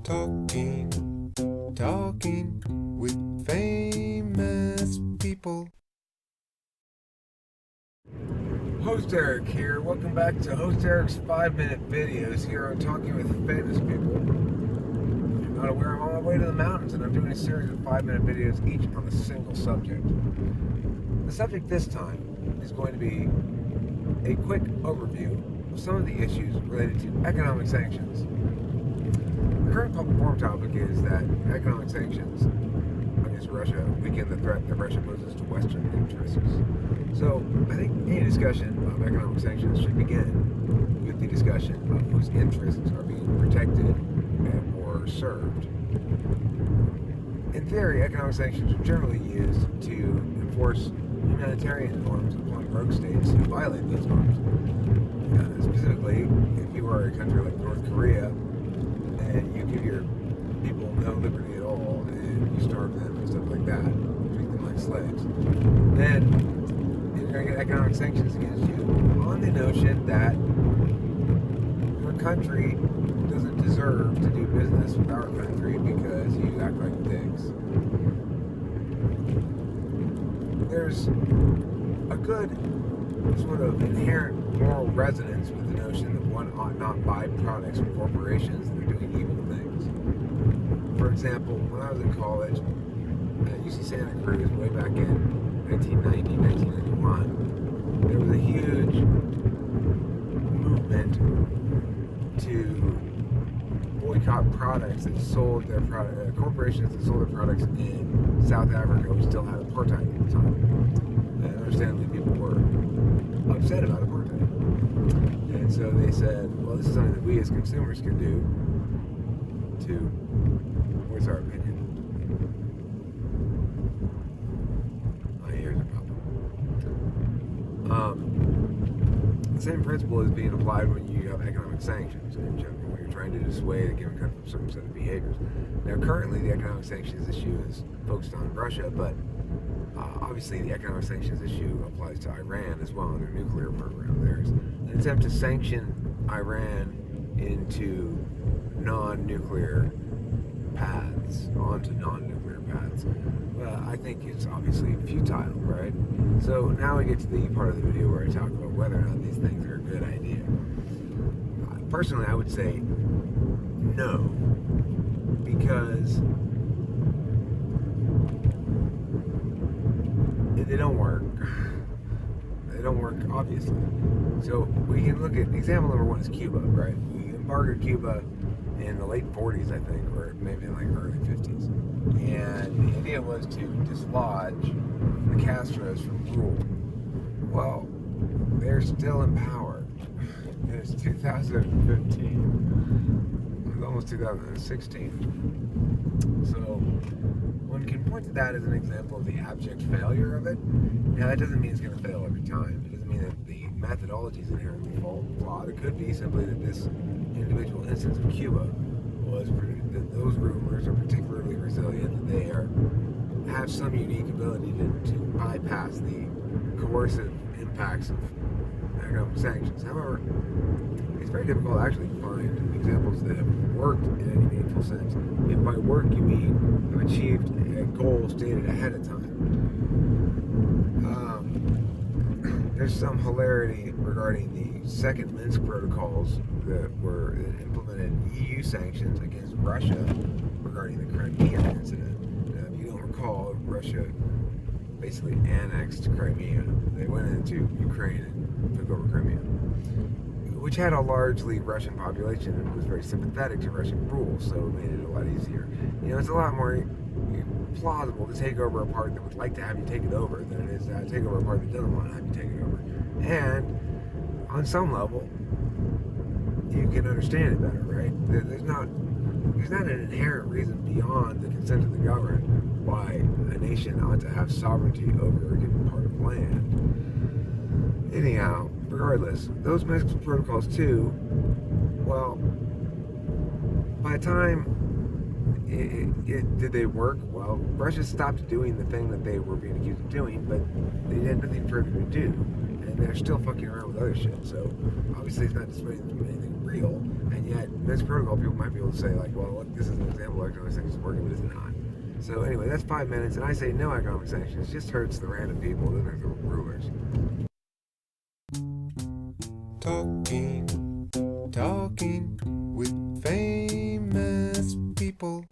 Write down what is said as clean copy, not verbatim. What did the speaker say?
Talking with famous people. Host Eric here. Welcome back to Host Eric's 5-minute videos here on Talking with Famous People. If you're not aware, I'm on my way to the mountains and I'm doing a series of 5-minute videos each on a single subject. The subject this time is going to be a quick overview of some of the issues related to economic sanctions. The current public forum topic is that economic sanctions against Russia weaken the threat that Russia poses to Western interests. So, I think any discussion of economic sanctions should begin with the discussion of whose interests are being protected or served. In theory, economic sanctions are generally used to enforce humanitarian norms upon rogue states who violate those norms. Specifically, if you are a country like North Korea, and you give your people no liberty at all, and you starve them and stuff like that, treat them like slaves, then you're going to get economic sanctions against you on the notion that your country doesn't deserve to do business with our country because you act like dicks. There's a good sort of inherent moral resonance with the notion that one ought not buy products from corporations that are doing evil things. For example, when I was in college at UC Santa Cruz way back in 1990, 1991, there was a huge movement to boycott products that sold their corporations that sold their products in South Africa, which still had apartheid at the time. And understandably, people were upset about apartheid. And so they said, well, this is something that we as consumers can do to voice our opinion. My ears are popping. The same principle is being applied when you have economic sanctions in general, when you're trying to dissuade a given country from certain set of behaviors. Now, currently, the economic sanctions issue is focused on Russia, but obviously, the economic sanctions issue applies to Iran as well in their nuclear program. There's an attempt to sanction Iran into non-nuclear paths, onto non-nuclear paths. I think it's obviously futile, right? So now we get to the part of the video where I talk about whether or not these things are a good idea. Personally, I would say no, because they don't work. They don't work, obviously. So we can look at example number one is Cuba, right? We embargoed Cuba in the late 40s, I think, or maybe in like early 50s. And the idea was to dislodge the Castros from rule. Well, they're still in power. And it's 2015. It's almost 2016. So one can point to that as an example of the abject failure of it. Now, that doesn't mean it's going to fail every time. It doesn't mean that the methodology is inherently flawed. It could be simply that this individual instance of Cuba was that those rulers are particularly resilient, that they have some unique ability to bypass the coercive impacts of economic sanctions. However, it's very difficult actually to find examples that have worked in any meaningful sense. If by work you mean have achieved a goal stated ahead of time. There's some hilarity regarding the second Minsk protocols that were implemented EU sanctions against Russia regarding the Crimean incident. If you don't recall, Russia basically annexed Crimea. They went into Ukraine and took over Crimea, which had a largely Russian population and was very sympathetic to Russian rule, so it made it a lot easier. You know, it's a lot more plausible to take over a part that would like to have you take it over than it is to take over a part that doesn't want to have you take it over. And on some level, you can understand it better, right? There's not an inherent reason beyond the consent of the governed why a nation ought to have sovereignty over a given part of land. Anyhow, regardless, those Minsk protocols too, well, by the time did they work? Well, Russia stopped doing the thing that they were being accused of doing, but they had nothing further to do. And they're still fucking around with other shit. So, obviously it's not dissuading them from anything real. And yet, this protocol, people might be able to say, like, well, look, this is an example of economic sanctions working, but it's not. So anyway, that's 5 minutes, and I say no economic sanctions. It just hurts the random people, it doesn't hurt the rulers. Talking with famous people.